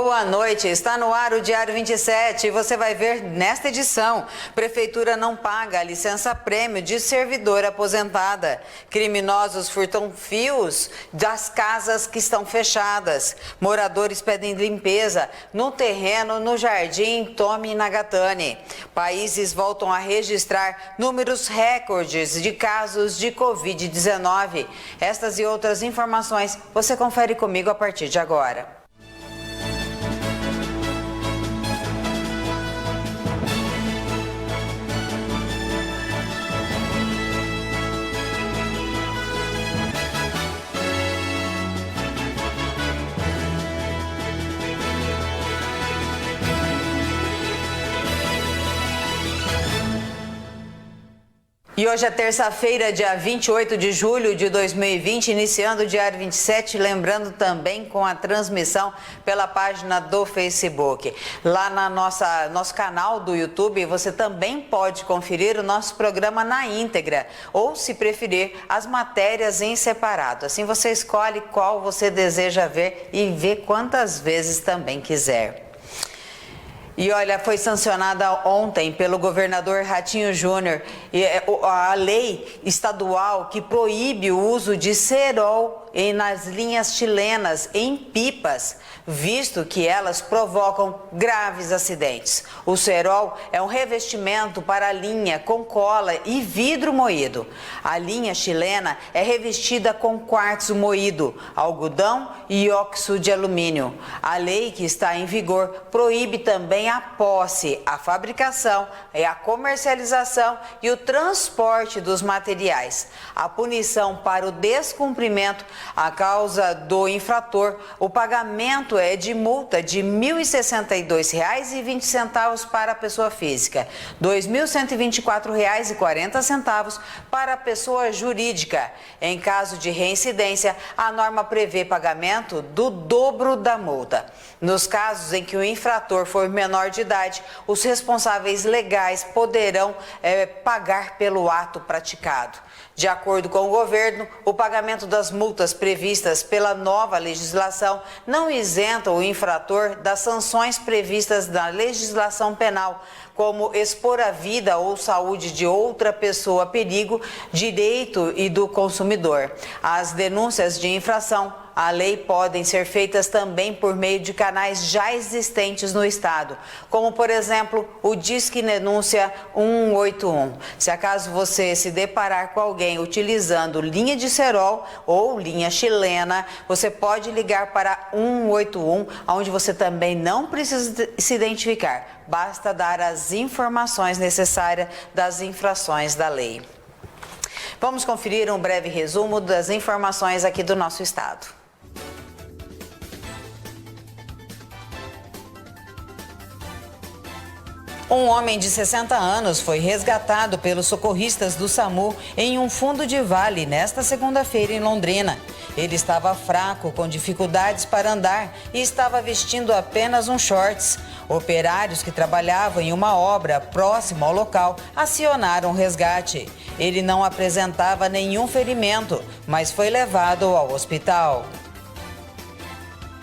Boa noite, está no ar o Diário 27 e você vai ver nesta edição: Prefeitura não paga a licença-prêmio de servidora aposentada. Criminosos furtam fios das casas que estão fechadas. Moradores pedem limpeza no terreno no Jardim Tomi Nagatani. Países voltam a registrar números recordes de casos de Covid-19. Estas e outras informações você confere comigo a partir de agora. E hoje é terça-feira, dia 28 de julho de 2020, iniciando o Diário 27, lembrando também com a transmissão pela página do Facebook. Lá na nosso canal do YouTube, você também pode conferir o nosso programa na íntegra, ou, se preferir, as matérias em separado. Assim você escolhe qual você deseja ver e vê quantas vezes também quiser. E olha, foi sancionada ontem pelo governador Ratinho Júnior a lei estadual que proíbe o uso de cerol nas linhas chilenas em pipas, visto que elas provocam graves acidentes. O cerol é um revestimento para a linha com cola e vidro moído. A linha chilena é revestida com quartzo moído, algodão e óxido de alumínio. A lei que está em vigor proíbe também a posse, a fabricação, a comercialização e o transporte dos materiais. A punição para o descumprimento, a causa do infrator, o pagamento é de multa de R$ 1.062,20 para a pessoa física, R$ 2.124,40 para a pessoa jurídica. Em caso de reincidência, a norma prevê pagamento do dobro da multa. Nos casos em que o infrator for menor de idade, os responsáveis legais poderão pagar pelo ato praticado. De acordo com o governo, o pagamento das multas previstas pela nova legislação não isenta o infrator das sanções previstas na legislação penal, como expor a vida ou saúde de outra pessoa a perigo, direito e do consumidor. As denúncias de infração à lei podem ser feitas também por meio de canais já existentes no estado, como, por exemplo, o Disque Denúncia 181. Se acaso você se deparar com alguém utilizando linha de cerol ou linha chilena, você pode ligar para 181, onde você também não precisa se identificar. Basta dar as informações necessárias das infrações da lei. Vamos conferir um breve resumo das informações aqui do nosso estado. Um homem de 60 anos foi resgatado pelos socorristas do SAMU em um fundo de vale nesta segunda-feira em Londrina. Ele estava fraco, com dificuldades para andar e estava vestindo apenas um shorts. Operários que trabalhavam em uma obra próximo ao local acionaram o resgate. Ele não apresentava nenhum ferimento, mas foi levado ao hospital.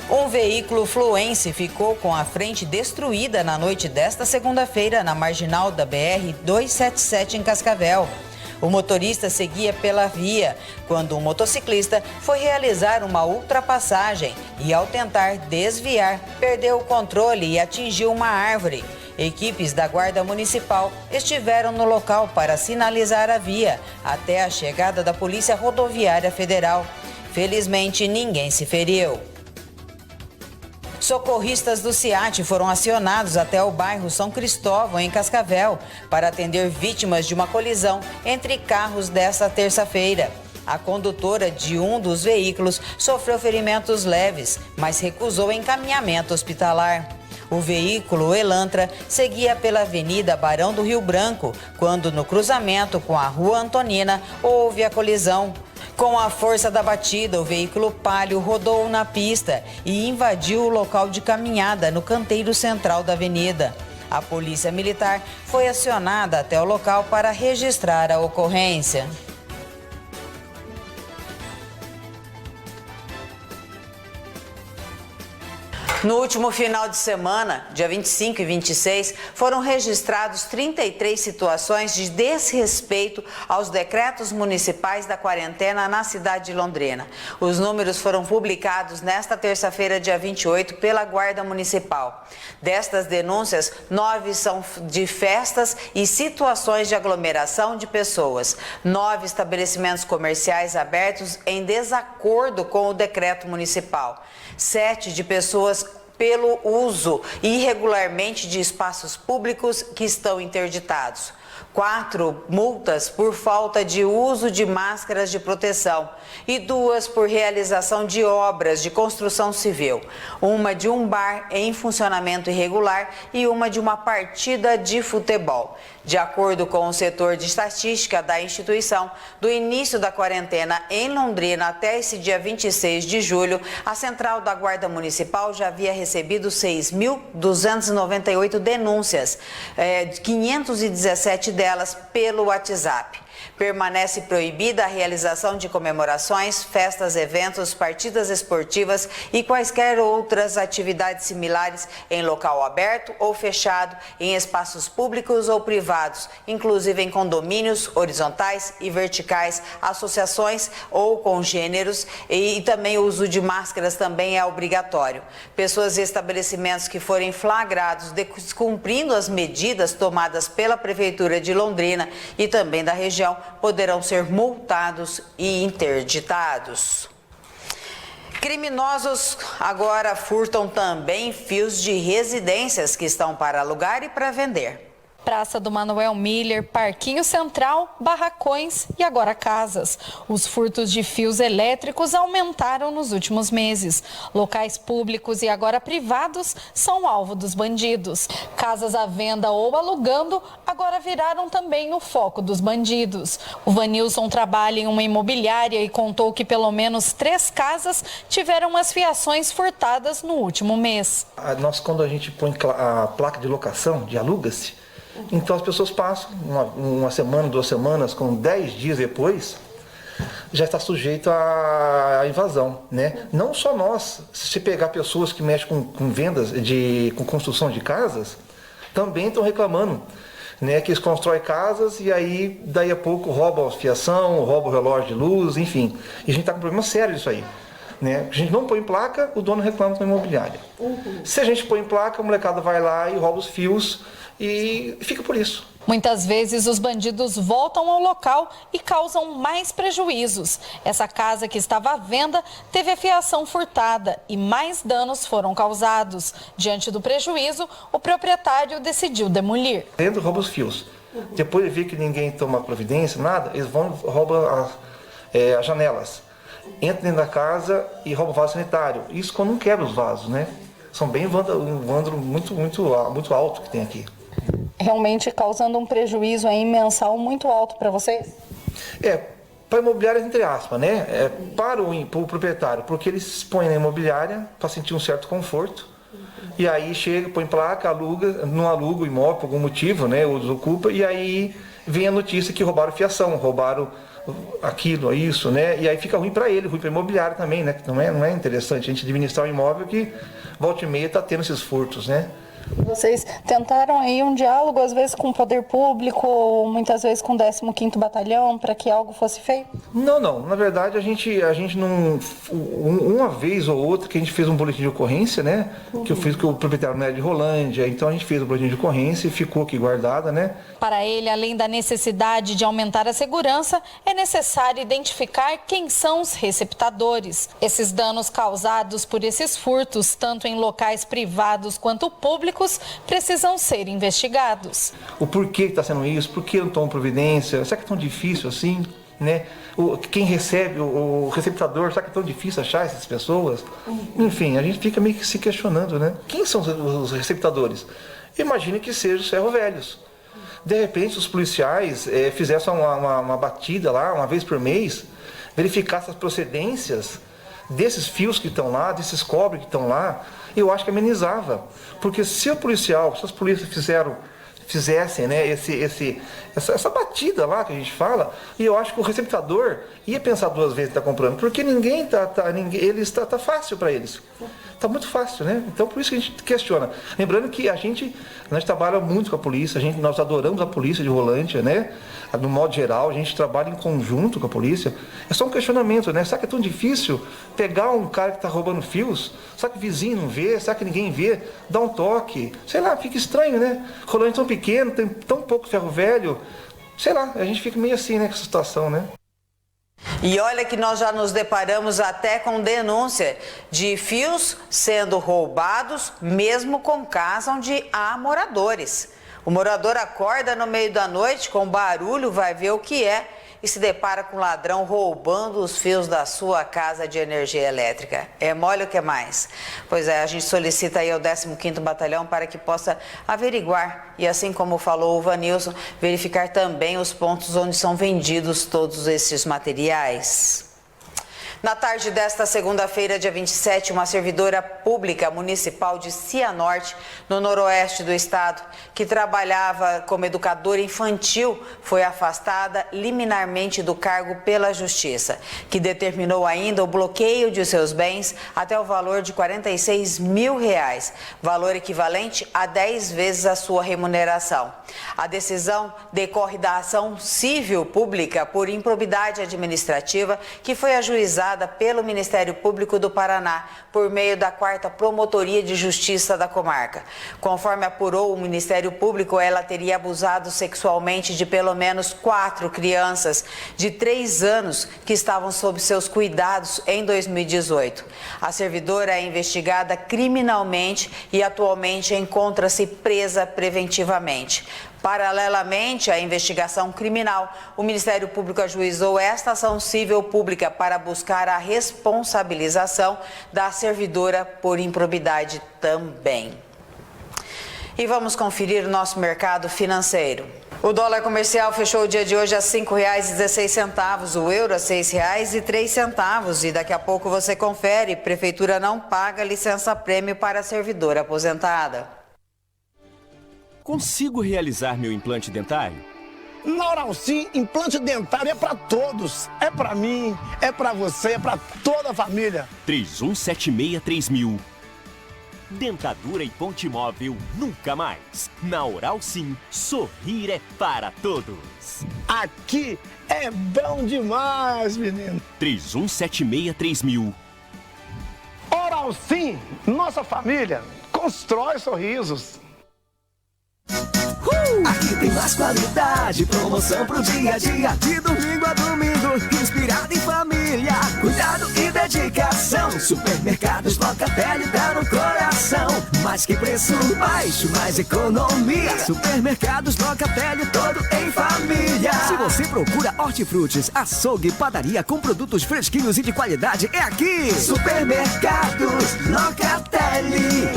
Um veículo fluense ficou com a frente destruída na noite desta segunda-feira na marginal da BR-277 em Cascavel. O motorista seguia pela via quando um motociclista foi realizar uma ultrapassagem e, ao tentar desviar, perdeu o controle e atingiu uma árvore. Equipes da Guarda Municipal estiveram no local para sinalizar a via até a chegada da Polícia Rodoviária Federal. Felizmente, ninguém se feriu. Socorristas do SEAT foram acionados até o bairro São Cristóvão, em Cascavel, para atender vítimas de uma colisão entre carros desta terça-feira. A condutora de um dos veículos sofreu ferimentos leves, mas recusou encaminhamento hospitalar. O veículo Elantra seguia pela Avenida Barão do Rio Branco, quando no cruzamento com a Rua Antonina houve a colisão. Com a força da batida, o veículo Palio rodou na pista e invadiu o local de caminhada no canteiro central da avenida. A polícia militar foi acionada até o local para registrar a ocorrência. No último final de semana, dia 25 e 26, foram registrados 33 situações de desrespeito aos decretos municipais da quarentena na cidade de Londrina. Os números foram publicados nesta terça-feira, dia 28, pela Guarda Municipal. Destas denúncias, 9 são de festas e situações de aglomeração de pessoas. 9 estabelecimentos comerciais abertos em desacordo com o decreto municipal. 7 de pessoas pelo uso irregularmente de espaços públicos que estão interditados. 4 multas por falta de uso de máscaras de proteção e 2 por realização de obras de construção civil. Uma de um bar em funcionamento irregular e uma de uma partida de futebol. De acordo com o setor de estatística da instituição, do início da quarentena em Londrina até esse dia 26 de julho, a Central da Guarda Municipal já havia recebido 6.298 denúncias, 517 delas pelo WhatsApp. Permanece proibida a realização de comemorações, festas, eventos, partidas esportivas e quaisquer outras atividades similares em local aberto ou fechado, em espaços públicos ou privados, inclusive em condomínios horizontais e verticais, associações ou congêneros, e também o uso de máscaras também é obrigatório. Pessoas e estabelecimentos que forem flagrados descumprindo as medidas tomadas pela Prefeitura de Londrina e também da região poderão ser multados e interditados. Criminosos agora furtam também fios de residências que estão para alugar e para vender. Praça do Manuel Miller, Parquinho Central, barracões e agora casas. Os furtos de fios elétricos aumentaram nos últimos meses. Locais públicos e agora privados são alvo dos bandidos. Casas à venda ou alugando agora viraram também o foco dos bandidos. O Vanilson trabalha em uma imobiliária e contou que pelo menos 3 casas tiveram as fiações furtadas no último mês. Quando a gente põe a placa de locação, de aluga-se, então as pessoas passam uma semana, 2 semanas, com 10 dias depois, já está sujeito à invasão, né? Não só nós, se pegar pessoas que mexem com vendas, com construção de casas, também estão reclamando, né? Que eles constroem casas e aí, daí a pouco, roubam a fiação, roubam o relógio de luz, enfim. E a gente está com um problema sério disso aí. Né? A gente não põe placa, o dono reclama com a imobiliária. Se a gente põe placa, a molecada vai lá e rouba os fios e fica por isso. Muitas vezes os bandidos voltam ao local e causam mais prejuízos. Essa casa que estava à venda teve a fiação furtada e mais danos foram causados. Diante do prejuízo, o proprietário decidiu demolir. Dentro rouba os fios. Depois de ver que ninguém toma providência, nada, eles vão e roubam as janelas. Entra dentro da casa e rouba o vaso sanitário. Isso quando não quebra os vasos, né? São bem um vândalo muito alto que tem aqui. Realmente causando um prejuízo aí mensal muito alto para vocês? Para a imobiliária, entre aspas, né? Para o proprietário, porque ele se expõe na imobiliária para sentir um certo conforto. E aí chega, põe placa, aluga, não aluga o imóvel por algum motivo, né? Ou desocupa, e aí vem a notícia que roubaram fiação, roubaram aquilo, isso, né? E aí fica ruim para ele, ruim para a imobiliária também, né? Não é interessante a gente administrar um imóvel que volta e meia está tendo esses furtos, né? Vocês tentaram aí um diálogo, às vezes com o poder público, ou muitas vezes com o 15º Batalhão, para que algo fosse feito? Não. Na verdade, a gente não... Uma vez ou outra que a gente fez um boletim de ocorrência, né? Que eu fiz com o proprietário não era de Rolândia, então a gente fez o boletim de ocorrência e ficou aqui guardada, né? Para ele, além da necessidade de aumentar a segurança, é necessário identificar quem são os receptadores. Esses danos causados por esses furtos, tanto em locais privados quanto públicos, precisam ser investigados. O porquê que está sendo isso, por que não tomam providência, será que é tão difícil assim, né? Quem recebe, o receptador, será que é tão difícil achar essas pessoas? Enfim, a gente fica meio que se questionando, né? Quem são os receptadores? Imagine que sejam os ferro-velhos. De repente, os policiais fizessem uma batida lá, uma vez por mês, verificassem as procedências desses fios que estão lá, desses cobres que estão lá, eu acho que amenizava. Porque se as polícias fizeram fizessem, né, essa batida lá que a gente fala, e eu acho que o receptador ia pensar 2 vezes que está comprando, porque tá fácil para eles. Está muito fácil, né? Então, por isso que a gente questiona. Lembrando que nós trabalhamos muito com a polícia, nós adoramos a polícia de Rolândia, né? No modo geral, a gente trabalha em conjunto com a polícia. É só um questionamento, né? Será que é tão difícil pegar um cara que está roubando fios? Será que o vizinho não vê? Será que ninguém vê? Dá um toque? Sei lá, fica estranho, né? Rolândia é tão pequeno, tem tão pouco ferro velho. Sei lá, a gente fica meio assim, né, com essa situação, né? E olha que nós já nos deparamos até com denúncia de fios sendo roubados, mesmo com casa onde há moradores. O morador acorda no meio da noite com barulho, vai ver o que é e se depara com um ladrão roubando os fios da sua casa de energia elétrica. É mole o que mais? Pois é, a gente solicita aí ao 15º Batalhão para que possa averiguar e, assim como falou o Vanilson, verificar também os pontos onde são vendidos todos esses materiais. Na tarde desta segunda-feira, dia 27, uma servidora pública municipal de Cianorte, no noroeste do estado, que trabalhava como educadora infantil, foi afastada liminarmente do cargo pela Justiça, que determinou ainda o bloqueio de seus bens até o valor de R$46 mil, valor equivalente a 10 vezes a sua remuneração. A decisão decorre da ação civil pública por improbidade administrativa que foi ajuizada pelo Ministério Público do Paraná, por meio da 4ª Promotoria de Justiça da comarca. Conforme apurou o Ministério Público, ela teria abusado sexualmente de pelo menos 4 crianças de 3 anos que estavam sob seus cuidados em 2018. A servidora é investigada criminalmente e atualmente encontra-se presa preventivamente. Paralelamente à investigação criminal, o Ministério Público ajuizou esta ação civil pública para buscar a responsabilização da servidora por improbidade também. E vamos conferir o nosso mercado financeiro. O dólar comercial fechou o dia de hoje a R$ 5,16, o euro a R$ 6,03 e daqui a pouco você confere, Prefeitura não paga licença-prêmio para servidora aposentada. Consigo realizar meu implante dentário? Na Oral Sim, implante dentário é para todos. É para mim, é para você, é para toda a família. 31763000. Dentadura e ponte móvel nunca mais. Na Oral Sim, sorrir é para todos. Aqui é bom demais, menino. 31763000. Oral Sim, nossa família constrói sorrisos. Aqui tem mais qualidade, promoção pro dia a dia, de domingo a domingo, inspirado em família, cuidado e dedicação. Supermercados Locatelli dá no coração, mais que preço baixo, mais economia. Supermercados Locatelli, todo em família. Se você procura hortifrutis, açougue, padaria com produtos fresquinhos e de qualidade, é aqui. Supermercados Locatelli.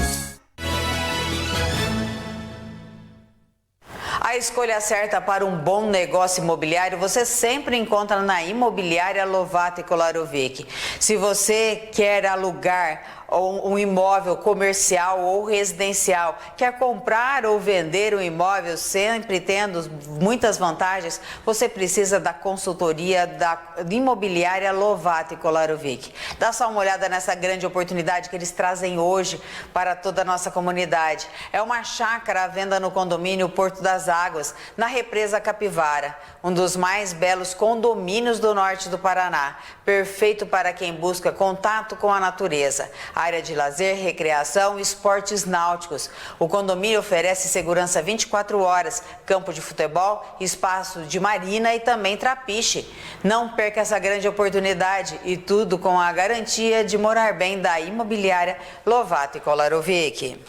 A escolha certa para um bom negócio imobiliário você sempre encontra na Imobiliária Lovato e Kolarovic. Se você quer alugar um imóvel comercial ou residencial, quer comprar ou vender um imóvel sempre tendo muitas vantagens, você precisa da consultoria da Imobiliária Lovato e Kolarovic. Dá só uma olhada nessa grande oportunidade que eles trazem hoje para toda a nossa comunidade. É uma chácara à venda no condomínio Porto das Águas, na Represa Capivara, um dos mais belos condomínios do norte do Paraná, perfeito para quem busca contato com a natureza. Área de lazer, recreação e esportes náuticos. O condomínio oferece segurança 24 horas, campo de futebol, espaço de marina e também trapiche. Não perca essa grande oportunidade e tudo com a garantia de morar bem da Imobiliária Lovato e Kolarovic.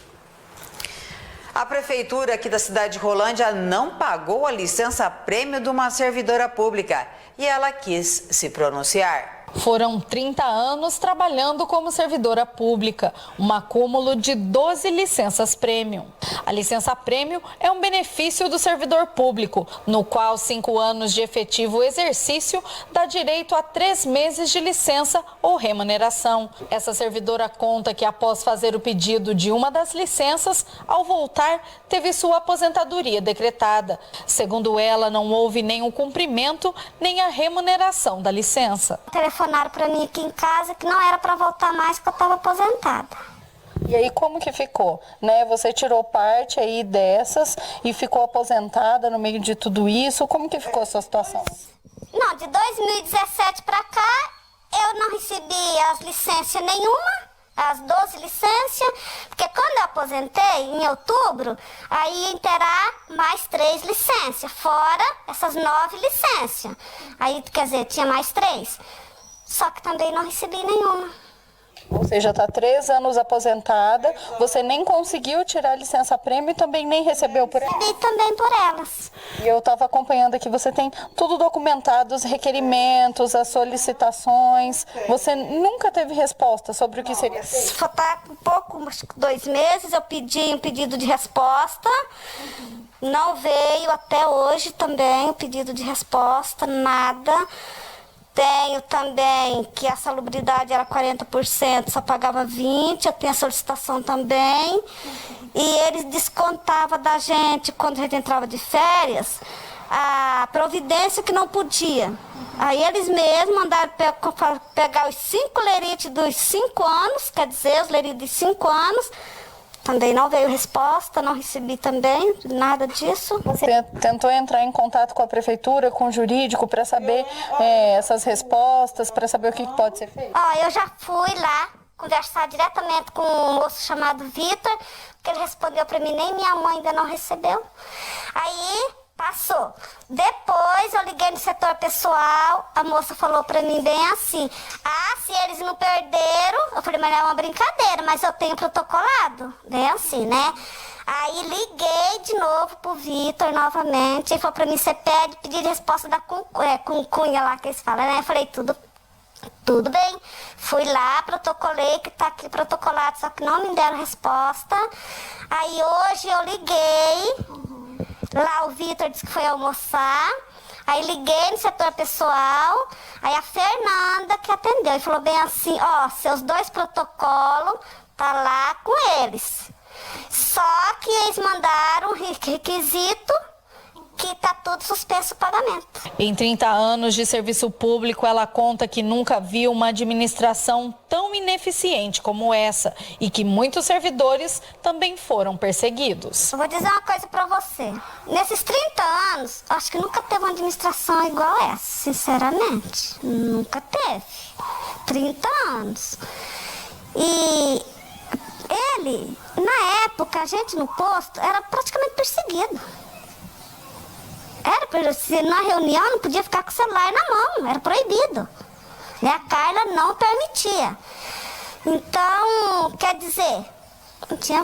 A prefeitura aqui da cidade de Rolândia não pagou a licença-prêmio de uma servidora pública e ela quis se pronunciar. Foram 30 anos trabalhando como servidora pública, um acúmulo de 12 licenças prêmio. A licença prêmio é um benefício do servidor público, no qual 5 anos de efetivo exercício dá direito a 3 meses de licença ou remuneração. Essa servidora conta que após fazer o pedido de uma das licenças, ao voltar, teve sua aposentadoria decretada. Segundo ela, não houve nem o cumprimento, nem a remuneração da licença. Telefonaram para mim aqui em casa que não era para voltar mais, que eu estava aposentada. E aí como que ficou? Né? Você tirou parte aí dessas e ficou aposentada no meio de tudo isso. Como que ficou a sua situação? Não, de 2017 para cá, eu não recebi as licenças nenhuma. As 12 licenças, porque quando eu aposentei, em outubro, aí ia inteirar mais 3 licenças, fora essas 9 licenças. Aí, quer dizer, tinha mais 3. Só que também não recebi nenhuma. Ou seja, está 3 anos aposentada, você nem conseguiu tirar a licença prêmio e também nem recebeu por elas? Recebi também por elas. E eu estava acompanhando aqui, você tem tudo documentado, os requerimentos, as solicitações. Você nunca teve resposta sobre o que seria feito? Faltar um pouco, acho que 2 meses, eu pedi um pedido de resposta. Não veio até hoje também o pedido de resposta, nada. Tenho também que a salubridade era 40%, só pagava 20%, eu tenho a solicitação também. E eles descontavam da gente, quando a gente entrava de férias, a providência que não podia. Aí eles mesmos mandaram pegar os 5 lerites dos 5 anos, quer dizer, os lerites de 5 anos. Também não veio resposta, não recebi também nada disso. Você tentou entrar em contato com a prefeitura, com o jurídico, para saber essas respostas, para saber o que pode ser feito? Ó, eu já fui lá conversar diretamente com um moço chamado Vitor, que ele respondeu para mim, nem minha mãe ainda não recebeu. Aí passou. Depois eu liguei no setor pessoal, a moça falou pra mim bem assim, se eles não perderam, eu falei, mas é uma brincadeira, mas eu tenho protocolado, bem assim, né? Aí liguei de novo pro Vitor novamente, ele falou pra mim, você pediu resposta da cunha lá que eles falam, né? Eu falei, tudo bem. Fui lá, protocolei, que tá aqui protocolado, só que não me deram resposta. Aí hoje eu liguei. Lá o Vitor disse que foi almoçar, aí liguei no setor pessoal, aí a Fernanda que atendeu e falou bem assim, seus 2 protocolos tá lá com eles. Só que eles mandaram um requisito que tá tudo suspenso o pagamento. Em 30 anos de serviço público, ela conta que nunca viu uma administração tão ineficiente como essa e que muitos servidores também foram perseguidos. Eu vou dizer uma coisa pra você. Nesses 30 anos, acho que nunca teve uma administração igual essa, sinceramente. Nunca teve. 30 anos. E ele, na época, a gente no posto era praticamente perseguido. Se na reunião não podia ficar com o celular na mão, era proibido. E a Carla não permitia. Então, quer dizer, não tinha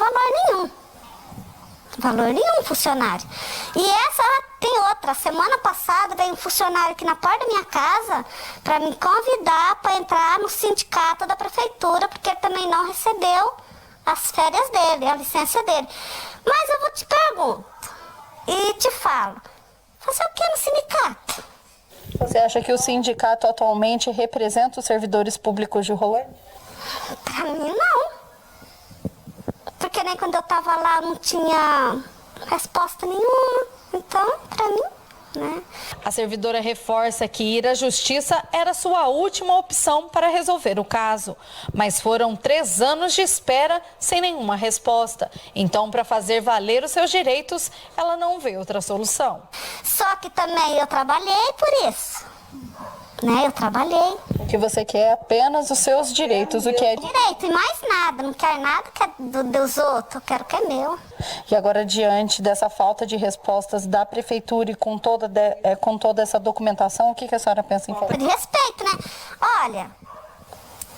valor nenhum funcionário. E essa tem outra. Semana passada veio um funcionário aqui na porta da minha casa para me convidar para entrar no sindicato da prefeitura, porque ele também não recebeu as férias dele, a licença dele. Mas eu vou te perguntar e te falo. Fazer o que no sindicato? Você acha que o sindicato atualmente representa os servidores públicos de Rolândia? Pra mim, não. Porque nem quando eu tava lá não tinha resposta nenhuma. Então, pra mim, né? A servidora reforça que ir à justiça era sua última opção para resolver o caso. Mas foram 3 anos de espera sem nenhuma resposta. Então, para fazer valer os seus direitos, ela não vê outra solução. Só que também eu trabalhei por isso. Né? Eu trabalhei. O que você quer é apenas os seus direitos, o que é direito e mais nada. Não quero nada que é dos outros, eu quero que é meu. E agora, diante dessa falta de respostas da prefeitura e com toda essa documentação, o que a senhora pensa em fazer? De respeito, né? Olha,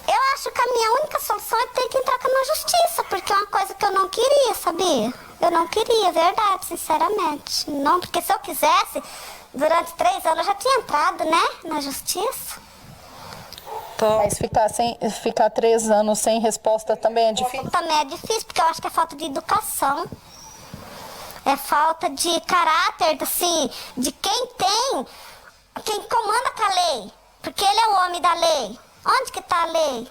eu acho que a minha única solução é ter que entrar na justiça, porque é uma coisa que eu não queria, sabia? Eu não queria, verdade, sinceramente. Não, porque se eu quisesse, durante 3 anos eu já tinha entrado, né, na justiça. Mas ficar 3 anos sem resposta também é difícil? Também é difícil, porque eu acho que é falta de educação. É falta de caráter, assim, de quem comanda com a lei. Porque ele é o homem da lei. Onde que está a lei?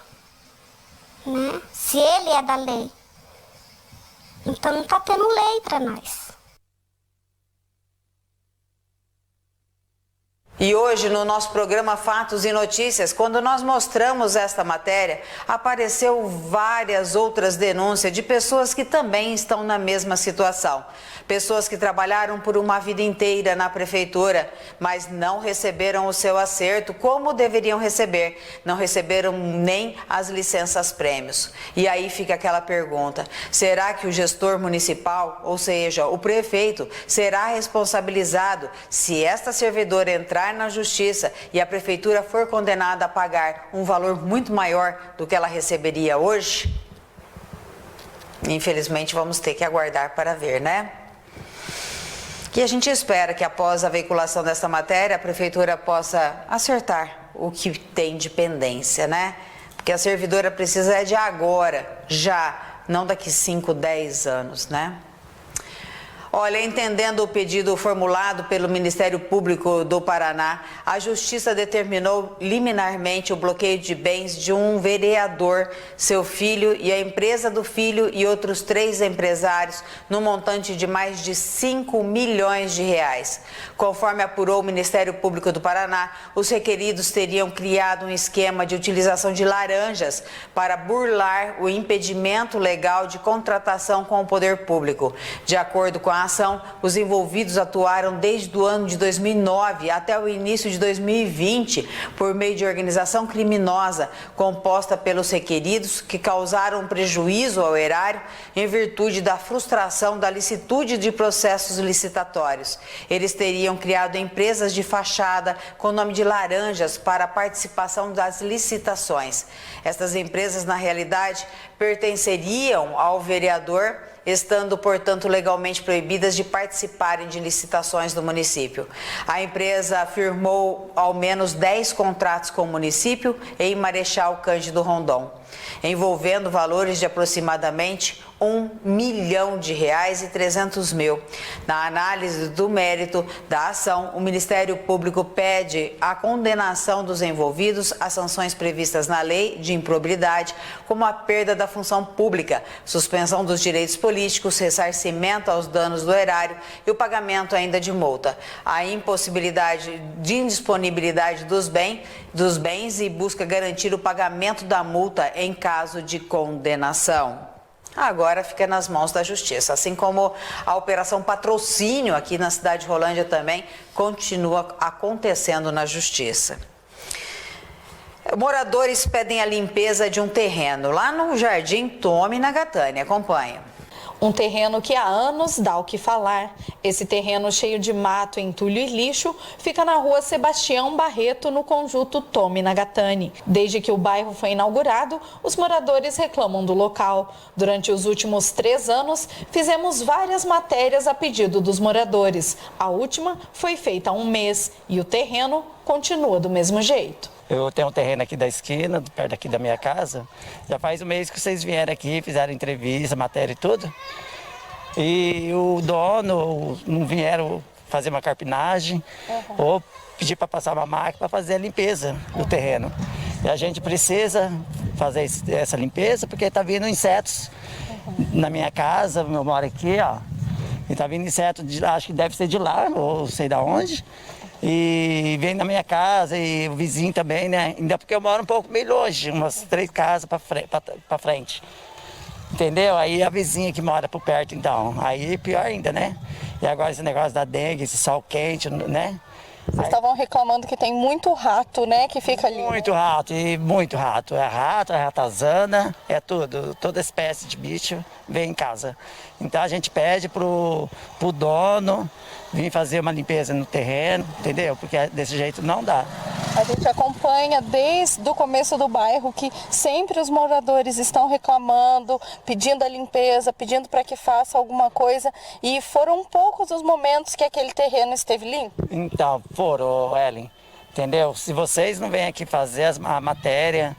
Né? Se ele é da lei. Então não está tendo lei para nós. E hoje, no nosso programa Fatos e Notícias, quando nós mostramos esta matéria, apareceu várias outras denúncias de pessoas que também estão na mesma situação. Pessoas que trabalharam por uma vida inteira na prefeitura, mas não receberam o seu acerto como deveriam receber. Não receberam nem as licenças-prêmios. E aí fica aquela pergunta, será que o gestor municipal, ou seja, o prefeito, será responsabilizado se esta servidora entrar na justiça e a prefeitura for condenada a pagar um valor muito maior do que ela receberia hoje? Infelizmente vamos ter que aguardar para ver, né? E a gente espera que após a veiculação desta matéria a prefeitura possa acertar o que tem de pendência, né? Porque a servidora precisa de agora, já, não daqui 5, 10 anos, né? Olha, entendendo o pedido formulado pelo Ministério Público do Paraná, a Justiça determinou liminarmente o bloqueio de bens de um vereador, seu filho e a empresa do filho e outros 3 empresários, no montante de mais de 5 milhões de reais. Conforme apurou o Ministério Público do Paraná, os requeridos teriam criado um esquema de utilização de laranjas para burlar o impedimento legal de contratação com o poder público. De acordo com a ação, os envolvidos atuaram desde o ano de 2009 até o início de 2020 por meio de organização criminosa composta pelos requeridos que causaram prejuízo ao erário em virtude da frustração da licitude de processos licitatórios. Eles teriam criado empresas de fachada com o nome de laranjas para a participação das licitações. Estas empresas, na realidade, pertenceriam ao vereador, estando, portanto, legalmente proibidas de participarem de licitações do município. A empresa firmou ao menos 10 contratos com o município em Marechal Cândido Rondon, envolvendo valores de aproximadamente R$ 1.300.000. Na análise do mérito da ação, o Ministério Público pede a condenação dos envolvidos às sanções previstas na lei de improbidade, como a perda da função pública, suspensão dos direitos políticos, ressarcimento aos danos do erário e o pagamento ainda de multa. A impossibilidade de indisponibilidade dos bens e busca garantir o pagamento da multa em caso de condenação. Agora fica nas mãos da Justiça, assim como a Operação Patrocínio aqui na cidade de Rolândia também continua acontecendo na Justiça. Moradores pedem a limpeza de um terreno lá no Jardim Tome Nagatani. Acompanha. Um terreno que há anos dá o que falar. Esse terreno cheio de mato, entulho e lixo fica na rua Sebastião Barreto, no conjunto Tome Nagatani. Desde que o bairro foi inaugurado, os moradores reclamam do local. Durante os últimos 3 anos, fizemos várias matérias a pedido dos moradores. A última foi feita há 1 mês e o terreno continua do mesmo jeito. Eu tenho um terreno aqui da esquina, perto aqui da minha casa. Já faz 1 mês que vocês vieram aqui, fizeram entrevista, matéria e tudo. E o dono não vieram fazer uma carpinagem ou pedir para passar uma máquina para fazer a limpeza do terreno. E a gente precisa fazer essa limpeza porque está vindo insetos na minha casa, eu moro aqui, ó. E está vindo inseto, acho que deve ser de lá, ou sei de onde. E vem na minha casa e o vizinho também, né? Ainda porque eu moro um pouco meio longe, umas 3 casas para frente. Entendeu? Aí a vizinha que mora por perto, então. Aí pior ainda, né? E agora esse negócio da dengue, esse sol quente, né? Vocês estavam reclamando que tem muito rato, né? Que fica ali. Muito rato, e muito rato. É ratazana, é tudo. Toda espécie de bicho vem em casa. Então a gente pede pro dono vir fazer uma limpeza no terreno, entendeu? Porque desse jeito não dá. A gente acompanha desde o começo do bairro que sempre os moradores estão reclamando, pedindo a limpeza, pedindo para que faça alguma coisa. E foram poucos os momentos que aquele terreno esteve limpo? Então, foram, Ellen. entendeu? Se vocês não vêm aqui fazer a matéria,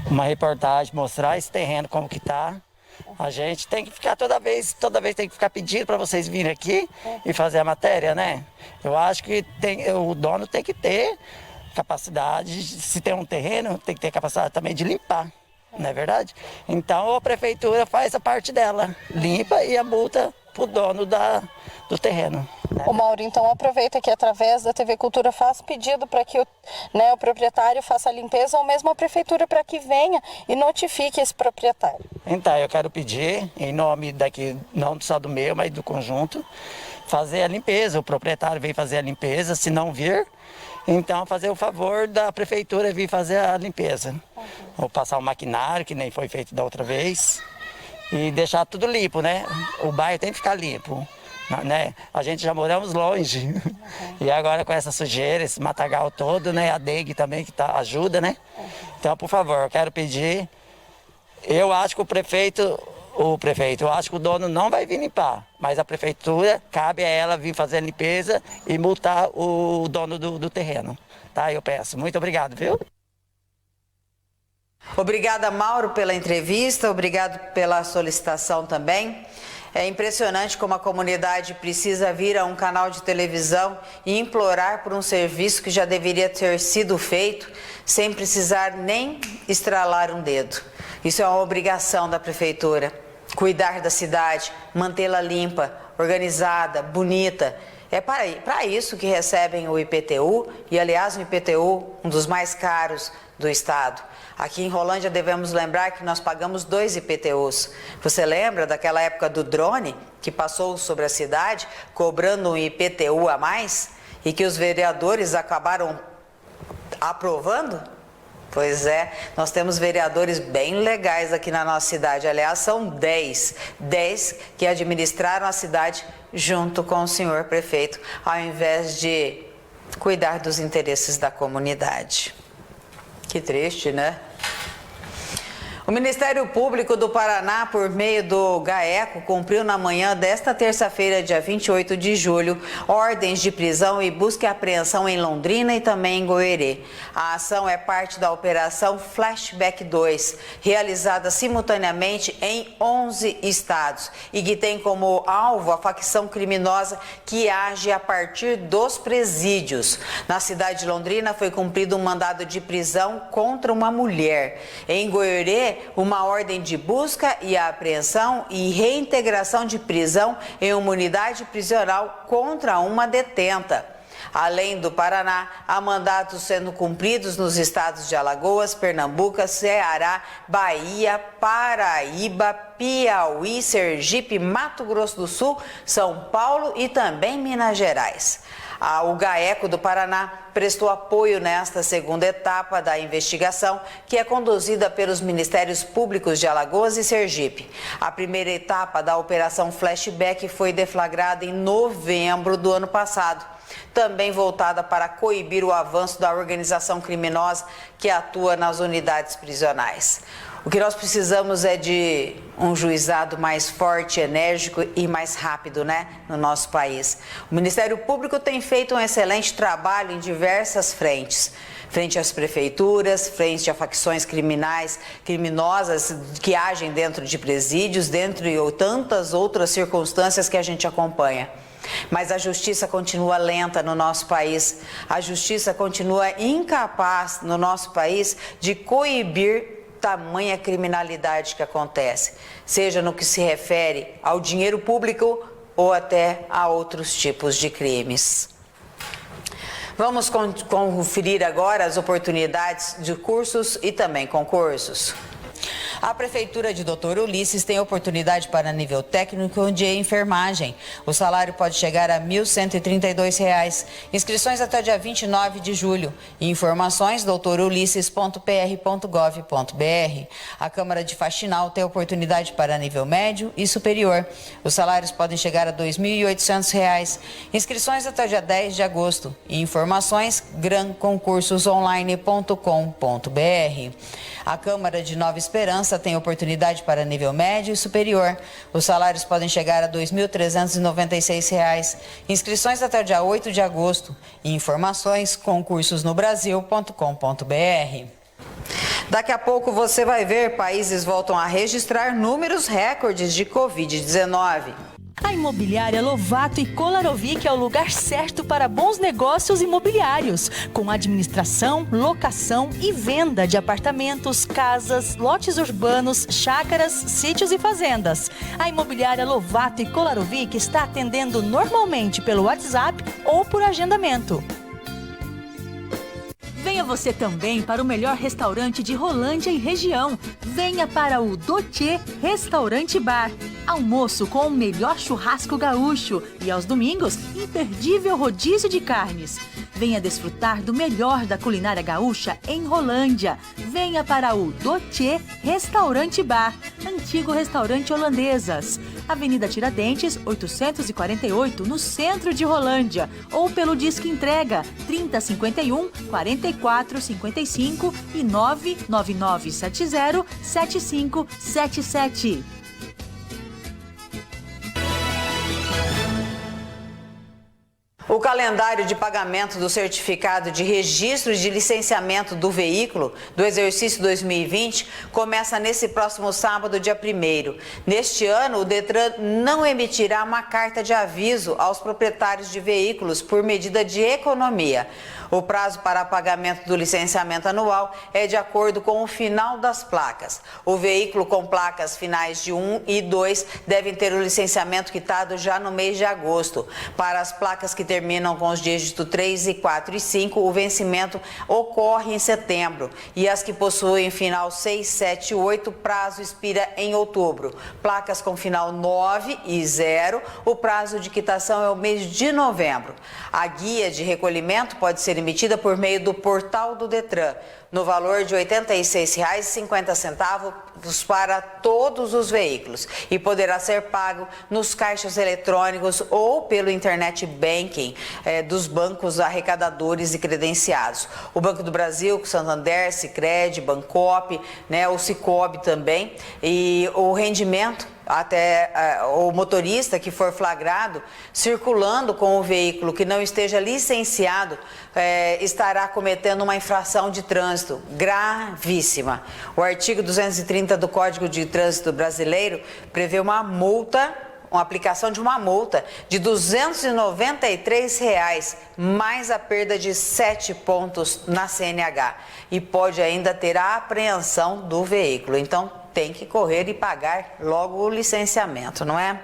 uma reportagem, mostrar esse terreno como que tá, a gente tem que ficar toda vez tem que ficar pedindo para vocês virem aqui e fazer a matéria, né? Eu acho que o dono tem que ter capacidade, se tem um terreno, tem que ter capacidade também de limpar, não é verdade? Então a prefeitura faz a parte dela, limpa e a multa pro dono do terreno. O Mauro, então aproveita que através da TV Cultura faz pedido para que o proprietário faça a limpeza ou mesmo a prefeitura para que venha e notifique esse proprietário. Então, eu quero pedir, em nome daqui, não só do meu, mas do conjunto, fazer a limpeza. O proprietário vem fazer a limpeza, se não vir, então fazer o favor da prefeitura vir fazer a limpeza. Ou passar o maquinário, que nem foi feito da outra vez, e deixar tudo limpo, né? O bairro tem que ficar limpo. Né? A gente já moramos longe e agora com essa sujeira, esse matagal todo, né? A dengue também que ajuda, né? Então, por favor, eu quero pedir, eu acho que eu acho que o dono não vai vir limpar, mas a prefeitura, cabe a ela vir fazer a limpeza e multar o dono do terreno, tá? Eu peço. Muito obrigado, viu? Obrigada, Mauro, pela entrevista, obrigado pela solicitação também. É impressionante como a comunidade precisa vir a um canal de televisão e implorar por um serviço que já deveria ter sido feito sem precisar nem estralar um dedo. Isso é uma obrigação da prefeitura. Cuidar da cidade, mantê-la limpa, organizada, bonita. É para isso que recebem o IPTU e, aliás, o IPTU, um dos mais caros do estado. Aqui em Rolândia devemos lembrar que nós pagamos 2 IPTUs. Você lembra daquela época do drone que passou sobre a cidade, cobrando um IPTU a mais e que os vereadores acabaram aprovando? Pois é, nós temos vereadores bem legais aqui na nossa cidade. Aliás, são 10 que administraram a cidade junto com o senhor prefeito, ao invés de cuidar dos interesses da comunidade. Que triste, né? O Ministério Público do Paraná, por meio do GAECO, cumpriu na manhã desta terça-feira, dia 28 de julho, ordens de prisão e busca e apreensão em Londrina e também em Goiânia. A ação é parte da Operação Flashback 2, realizada simultaneamente em 11 estados e que tem como alvo a facção criminosa que age a partir dos presídios. Na cidade de Londrina foi cumprido um mandado de prisão contra uma mulher. Em Goiânia, uma ordem de busca e apreensão e reintegração de prisão em uma unidade prisional contra uma detenta. Além do Paraná, há mandatos sendo cumpridos nos estados de Alagoas, Pernambuco, Ceará, Bahia, Paraíba, Piauí, Sergipe, Mato Grosso do Sul, São Paulo e também Minas Gerais. O GAECO do Paraná prestou apoio nesta segunda etapa da investigação, que é conduzida pelos Ministérios Públicos de Alagoas e Sergipe. A primeira etapa da Operação Flashback foi deflagrada em novembro do ano passado, também voltada para coibir o avanço da organização criminosa que atua nas unidades prisionais. O que nós precisamos é de um juizado mais forte, enérgico e mais rápido, né, no nosso país. O Ministério Público tem feito um excelente trabalho em diversas frentes. Frente às prefeituras, frente a facções criminosas que agem dentro de presídios, dentre tantas outras circunstâncias que a gente acompanha. Mas a justiça continua lenta no nosso país. A justiça continua incapaz no nosso país de coibir tamanha criminalidade que acontece, seja no que se refere ao dinheiro público ou até a outros tipos de crimes. Vamos conferir agora as oportunidades de cursos e também concursos. A Prefeitura de Doutor Ulisses tem oportunidade para nível técnico de enfermagem. O salário pode chegar a R$ 1.132. Inscrições até o dia 29 de julho. Informações doutorulisses.pr.gov.br. A Câmara de Faxinal tem oportunidade para nível médio e superior. Os salários podem chegar a R$ 2.800. Inscrições até o dia 10 de agosto. Informações granconcursosonline.com.br. A Câmara de Nova Esperança licença tem oportunidade para nível médio e superior. Os salários podem chegar a R$ 2.396. Inscrições até o dia 8 de agosto. Informações concursosnobrasil.com.br. Daqui a pouco você vai ver, países voltam a registrar números recordes de Covid-19. A Imobiliária Lovato e Kolarovic é o lugar certo para bons negócios imobiliários, com administração, locação e venda de apartamentos, casas, lotes urbanos, chácaras, sítios e fazendas. A Imobiliária Lovato e Kolarovic está atendendo normalmente pelo WhatsApp ou por agendamento. Venha você também para o melhor restaurante de Rolândia e região. Venha para o Doce Restaurante Bar. Almoço com o melhor churrasco gaúcho e aos domingos, imperdível rodízio de carnes. Venha desfrutar do melhor da culinária gaúcha em Rolândia. Venha para o Doce Restaurante Bar, antigo restaurante Holandesas. Avenida Tiradentes, 848, no centro de Rolândia. Ou pelo Disque Entrega, 3051 4455 e 99970 7577. O calendário de pagamento do certificado de registro de licenciamento do veículo do exercício 2020 começa nesse próximo sábado, dia 1º. Neste ano, o Detran não emitirá uma carta de aviso aos proprietários de veículos por medida de economia. O prazo para pagamento do licenciamento anual é de acordo com o final das placas. O veículo com placas finais de 1 e 2 devem ter o licenciamento quitado já no mês de agosto. Para as placas que terminam com os dígitos 3, 4 e 5, o vencimento ocorre em setembro. E as que possuem final 6, 7 e 8, o prazo expira em outubro. Placas com final 9 e 0, o prazo de quitação é o mês de novembro. A guia de recolhimento pode ser emitida por meio do portal do Detran, no valor de R$ 86,50 para todos os veículos e poderá ser pago nos caixas eletrônicos ou pelo internet banking dos bancos arrecadadores e credenciados. O Banco do Brasil, Santander, Sicredi, Bancopp, o Sicob também, e o rendimento até o motorista que for flagrado circulando com o veículo que não esteja licenciado estará cometendo uma infração de trânsito gravíssima. O artigo 230 do Código de Trânsito Brasileiro prevê uma aplicação de uma multa de R$ 293, mais a perda de 7 pontos na CNH. E pode ainda ter a apreensão do veículo. Então, tem que correr e pagar logo o licenciamento, não é?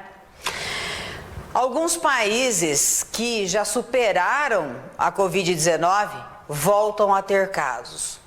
Alguns países que já superaram a Covid-19 voltam a ter casos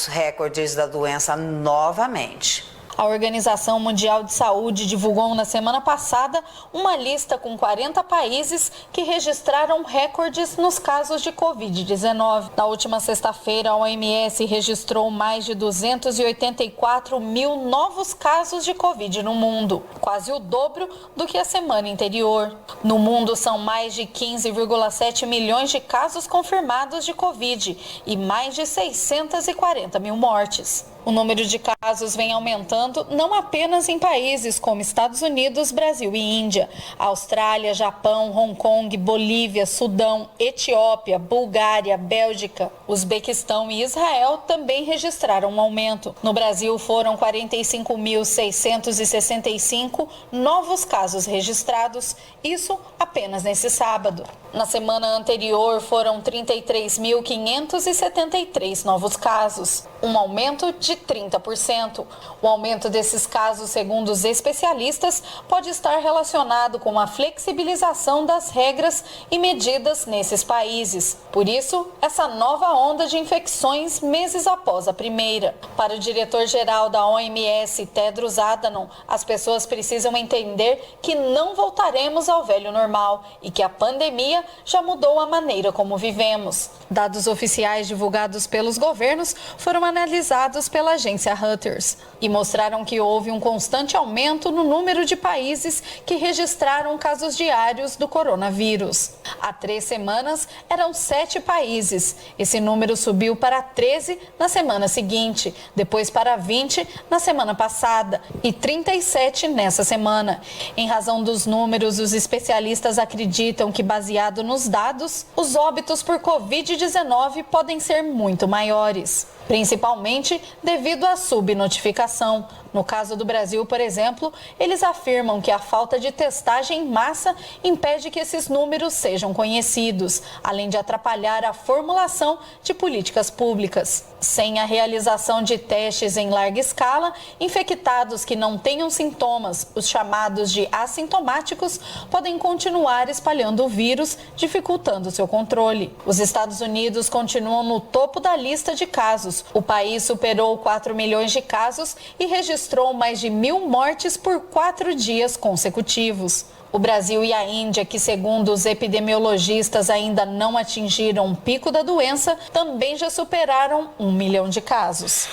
recordes da doença novamente. A Organização Mundial de Saúde divulgou na semana passada uma lista com 40 países que registraram recordes nos casos de Covid-19. Na última sexta-feira, a OMS registrou mais de 284 mil novos casos de Covid no mundo, quase o dobro do que a semana anterior. No mundo, são mais de 15,7 milhões de casos confirmados de Covid e mais de 640 mil mortes. O número de casos vem aumentando não apenas em países como Estados Unidos, Brasil e Índia. Austrália, Japão, Hong Kong, Bolívia, Sudão, Etiópia, Bulgária, Bélgica, Uzbequistão e Israel também registraram um aumento. No Brasil, foram 45.665 novos casos registrados, isso apenas nesse sábado. Na semana anterior, foram 33.573 novos casos, um aumento de 30%. O aumento desses casos, segundo os especialistas, pode estar relacionado com a flexibilização das regras e medidas nesses países. Por isso, essa nova onda de infecções meses após a primeira. Para o diretor-geral da OMS, Tedros Adhanom, as pessoas precisam entender que não voltaremos ao velho normal e que a pandemia já mudou a maneira como vivemos. Dados oficiais divulgados pelos governos foram analisados pela agência Reuters e mostraram que houve um constante aumento no número de países que registraram casos diários do coronavírus. Há 3 semanas, eram 7 países. Esse número subiu para 13 na semana seguinte, depois para 20 na semana passada e 37 nessa semana. Em razão dos números, os especialistas acreditam que, baseado nos dados, os óbitos por Covid-19 podem ser muito maiores, principalmente devido à subnotificação. No caso do Brasil, por exemplo, eles afirmam que a falta de testagem em massa impede que esses números sejam conhecidos, além de atrapalhar a formulação de políticas públicas. Sem a realização de testes em larga escala, infectados que não tenham sintomas, os chamados de assintomáticos, podem continuar espalhando o vírus, dificultando seu controle. Os Estados Unidos continuam no topo da lista de casos. O país superou 4 milhões de casos e registrou mais de 1.000 mortes por 4 dias consecutivos. O Brasil e a Índia, que segundo os epidemiologistas ainda não atingiram o pico da doença, também já superaram 1 milhão de casos.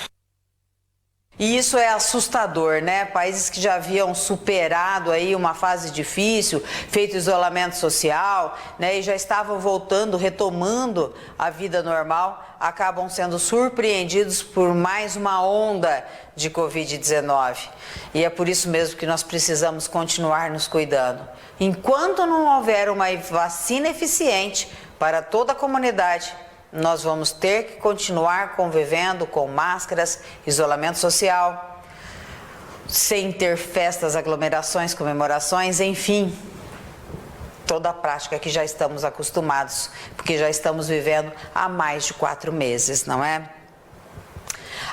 E isso é assustador, né? Países que já haviam superado aí uma fase difícil, feito isolamento social, né? E já estavam voltando, retomando a vida normal, acabam sendo surpreendidos por mais uma onda de Covid-19. E é por isso mesmo que nós precisamos continuar nos cuidando. Enquanto não houver uma vacina eficiente para toda a comunidade, nós vamos ter que continuar convivendo com máscaras, isolamento social, sem ter festas, aglomerações, comemorações, enfim, toda a prática que já estamos acostumados, porque já estamos vivendo há mais de 4 meses, não é?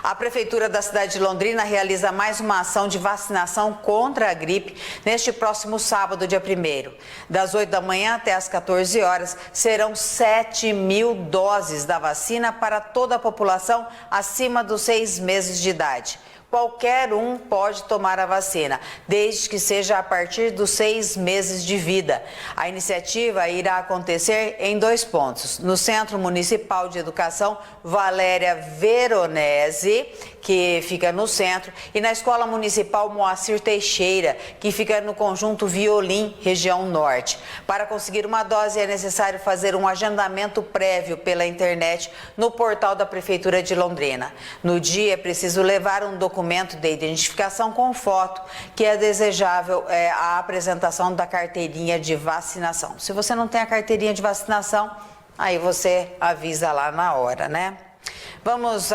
A Prefeitura da cidade de Londrina realiza mais uma ação de vacinação contra a gripe neste próximo sábado, dia 1º. Das 8 da manhã até as 14 horas, serão 7.000 doses da vacina para toda a população acima dos 6 meses de idade. Qualquer um pode tomar a vacina, desde que seja a partir dos 6 meses de vida. A iniciativa irá acontecer em 2 pontos. No Centro Municipal de Educação Valéria Veronese, que fica no centro, e na Escola Municipal Moacir Teixeira, que fica no Conjunto Violim, região norte. Para conseguir uma dose é necessário fazer um agendamento prévio pela internet no portal da Prefeitura de Londrina. No dia é preciso levar um documento de identificação com foto, que é desejável a apresentação da carteirinha de vacinação. Se você não tem a carteirinha de vacinação, aí você avisa lá na hora, né? Vamos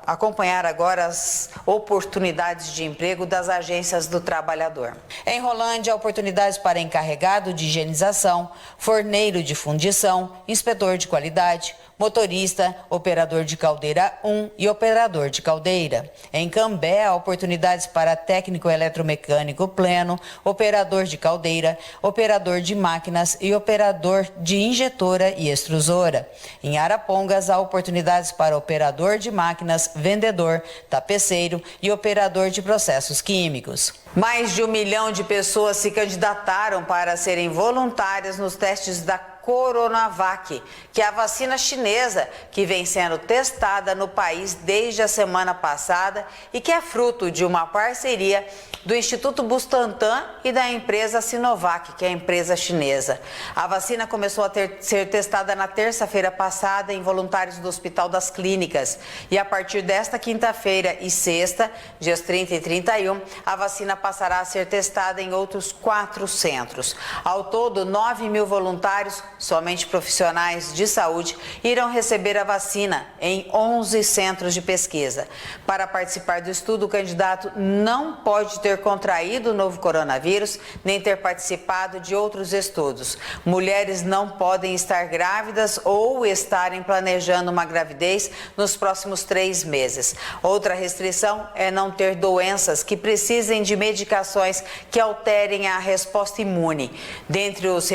acompanhar agora as oportunidades de emprego das agências do trabalhador. Em Rolândia, oportunidades para encarregado de higienização, forneiro de fundição, inspetor de qualidade, motorista, operador de caldeira 1 e operador de caldeira. Em Cambé, oportunidades para técnico eletromecânico pleno, operador de caldeira, operador de máquinas e operador de injetora e extrusora. Em Arapongas, há oportunidades para operador de máquinas, vendedor, tapeceiro e operador de processos químicos. Mais de 1 milhão de pessoas se candidataram para serem voluntárias nos testes da Coronavac, que é a vacina chinesa que vem sendo testada no país desde a semana passada e que é fruto de uma parceria do Instituto Butantan e da empresa Sinovac, que é a empresa chinesa. A vacina começou a ser testada na terça-feira passada em voluntários do Hospital das Clínicas e a partir desta quinta-feira e sexta, dias 30 e 31, a vacina passará a ser testada em outros 4 centros. Ao todo, 9.000 voluntários, somente profissionais de saúde, irão receber a vacina em 11 centros de pesquisa. Para participar do estudo, o candidato não pode ter contraído o novo coronavírus, nem ter participado de outros estudos. Mulheres não podem estar grávidas ou estarem planejando uma gravidez nos próximos 3 meses. Outra restrição é não ter doenças que precisem de medicamentos medicações que alterem a resposta imune. Dentre os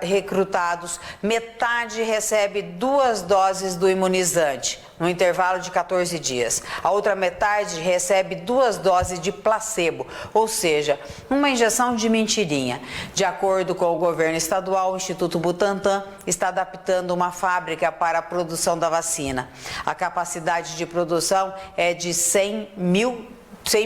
recrutados, metade recebe 2 doses do imunizante, no intervalo de 14 dias. A outra metade recebe 2 doses de placebo, ou seja, uma injeção de mentirinha. De acordo com o governo estadual, o Instituto Butantan está adaptando uma fábrica para a produção da vacina. A capacidade de produção é de 100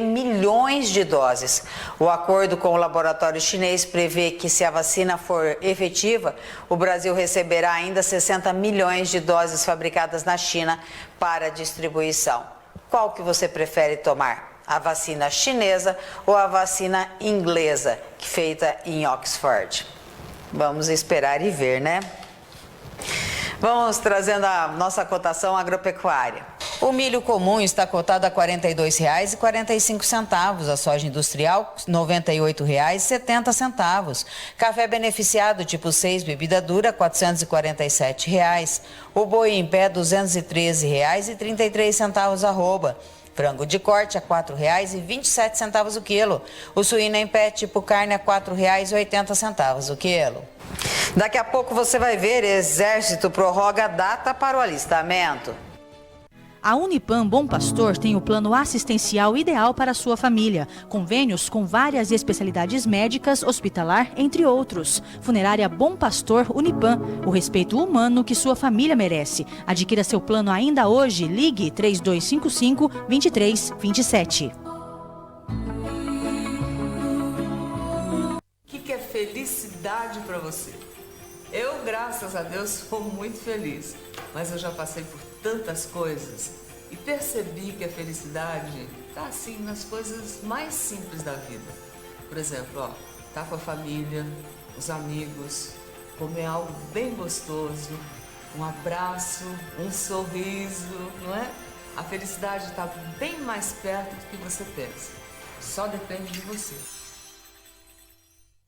milhões de doses. O acordo com o laboratório chinês prevê que, se a vacina for efetiva, o Brasil receberá ainda 60 milhões de doses fabricadas na China para distribuição. Qual que você prefere tomar? A vacina chinesa ou a vacina inglesa, feita em Oxford? Vamos esperar e ver, né? Vamos trazendo a nossa cotação agropecuária. O milho comum está cotado a R$ 42,45. A soja industrial, R$ 98,70. Café beneficiado tipo 6, bebida dura, R$ 447. O boi em pé, R$ 213,33 arroba. Frango de corte a R$ 4,27 o quilo. O suíno em pé tipo carne a R$ 4,80 o quilo. Daqui a pouco você vai ver: Exército prorroga a data para o alistamento. A Unipam Bom Pastor tem o plano assistencial ideal para a sua família. Convênios com várias especialidades médicas, hospitalar, entre outros. Funerária Bom Pastor Unipam. O respeito humano que sua família merece. Adquira seu plano ainda hoje. Ligue 3255-2327. O que é felicidade para você? Eu, graças a Deus, sou muito feliz. Mas eu já passei por tantas coisas e percebi que a felicidade está assim nas coisas mais simples da vida. Por exemplo, tá com a família, os amigos, comer algo bem gostoso, um abraço, um sorriso, não é? A felicidade está bem mais perto do que você pensa. Só depende de você.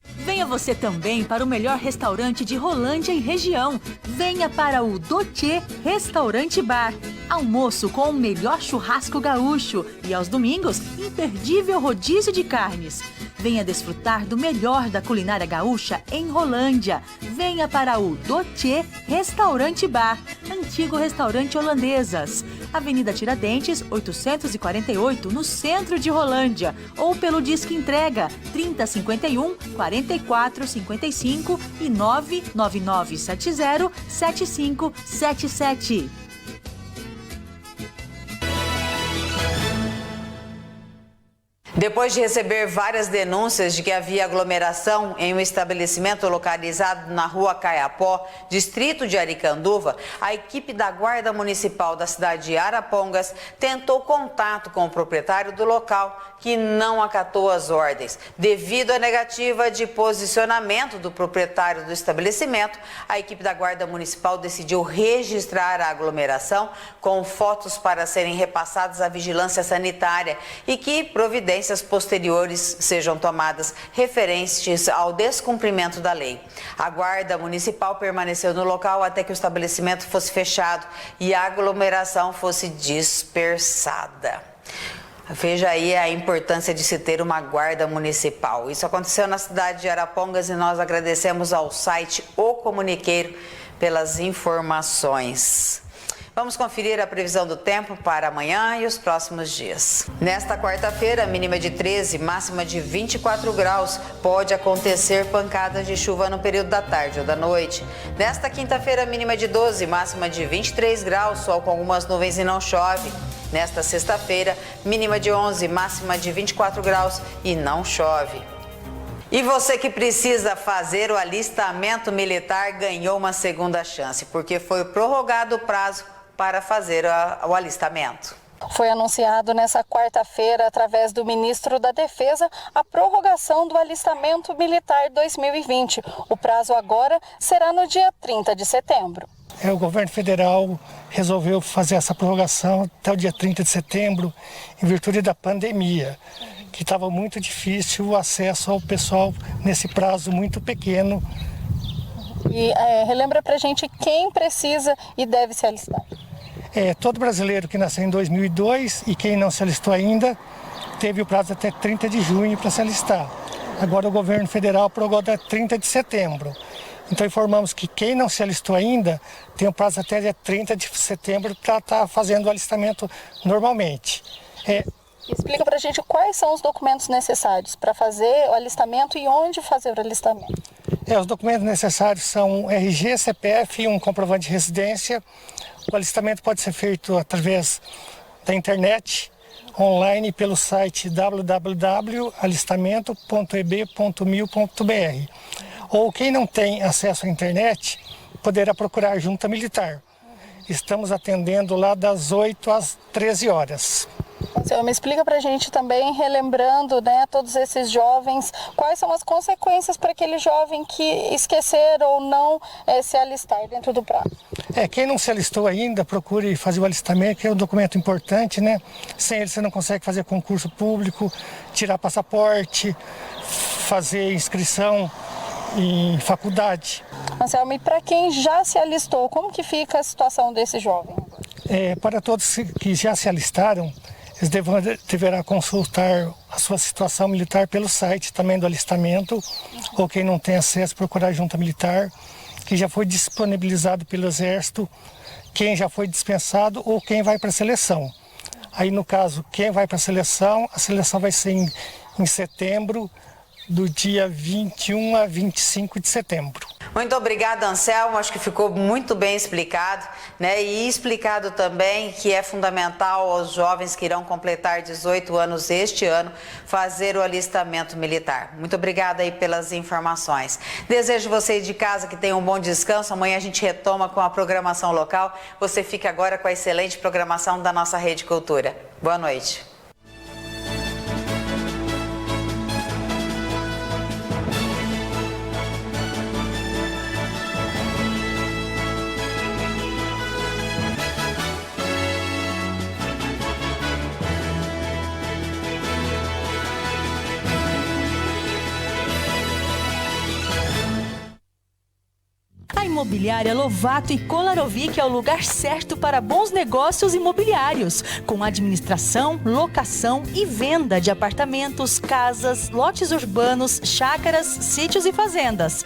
Venha você também para o melhor restaurante de Rolândia e região. Venha para o Dotê Restaurante Bar. Almoço com o melhor churrasco gaúcho e aos domingos, imperdível rodízio de carnes. Venha desfrutar do melhor da culinária gaúcha em Rolândia. Venha para o Dotê Restaurante Bar, antigo restaurante Holandesas. Avenida Tiradentes, 848, no centro de Rolândia. Ou pelo Disque Entrega, 3051-4455 e 99970-7577. Depois de receber várias denúncias de que havia aglomeração em um estabelecimento localizado na rua Caiapó, distrito de Aricanduva, a equipe da Guarda Municipal da cidade de Arapongas tentou contato com o proprietário do local, que não acatou as ordens. Devido à negativa de posicionamento do proprietário do estabelecimento, a equipe da Guarda Municipal decidiu registrar a aglomeração com fotos para serem repassadas à vigilância sanitária e que providências posteriores sejam tomadas referentes ao descumprimento da lei. A Guarda Municipal permaneceu no local até que o estabelecimento fosse fechado e a aglomeração fosse dispersada. Veja aí a importância de se ter uma guarda municipal. Isso aconteceu na cidade de Arapongas e nós agradecemos ao site O Comuniqueiro pelas informações. Vamos conferir a previsão do tempo para amanhã e os próximos dias. Nesta quarta-feira, mínima de 13, máxima de 24 graus. Pode acontecer pancadas de chuva no período da tarde ou da noite. Nesta quinta-feira, mínima de 12, máxima de 23 graus. Sol com algumas nuvens e não chove. Nesta sexta-feira, mínima de 11, máxima de 24 graus e não chove. E você que precisa fazer o alistamento militar ganhou uma segunda chance, porque foi prorrogado o prazo para fazer o alistamento. Foi anunciado nesta quarta-feira, através do ministro da Defesa, a prorrogação do alistamento militar 2020. O prazo agora será no dia 30 de setembro. O governo federal resolveu fazer essa prorrogação até o dia 30 de setembro, em virtude da pandemia, que estava muito difícil o acesso ao pessoal nesse prazo muito pequeno. E relembra pra gente quem precisa e deve se alistar. Todo brasileiro que nasceu em 2002 e quem não se alistou ainda teve o prazo até 30 de junho para se alistar. Agora o governo federal prorrogou até 30 de setembro. Então informamos que quem não se alistou ainda tem o prazo até dia 30 de setembro para estar fazendo o alistamento normalmente. Explica para a gente quais são os documentos necessários para fazer o alistamento e onde fazer o alistamento. Os documentos necessários são RG, CPF e um comprovante de residência. O alistamento pode ser feito através da internet, online, pelo site www.alistamento.eb.mil.br. Ou quem não tem acesso à internet, poderá procurar a Junta Militar. Estamos atendendo lá das 8 às 13 horas. Você me explica para a gente também, relembrando, né, todos esses jovens, quais são as consequências para aquele jovem que esquecer ou não se alistar dentro do prazo. Quem não se alistou ainda, procure fazer o alistamento, que é um documento importante, né? Sem ele você não consegue fazer concurso público, tirar passaporte, fazer inscrição em faculdade. Anselmo, e para quem já se alistou, como que fica a situação desse jovem? Para todos que já se alistaram, eles deverá consultar a sua situação militar pelo site também do alistamento, ou quem não tem acesso, procurar a Junta Militar, que já foi disponibilizado pelo Exército, quem já foi dispensado ou quem vai para a seleção. Aí, no caso, quem vai para a seleção vai ser em setembro, do dia 21 a 25 de setembro. Muito obrigada, Anselmo. Acho que ficou muito bem explicado, né? E explicado também que é fundamental aos jovens que irão completar 18 anos este ano fazer o alistamento militar. Muito obrigada aí pelas informações. Desejo vocês de casa que tenham um bom descanso. Amanhã a gente retoma com a programação local. Você fica agora com a excelente programação da nossa Rede Cultura. Boa noite. A Imobiliária Lovato e Kolarovic é o lugar certo para bons negócios imobiliários, com administração, locação e venda de apartamentos, casas, lotes urbanos, chácaras, sítios e fazendas.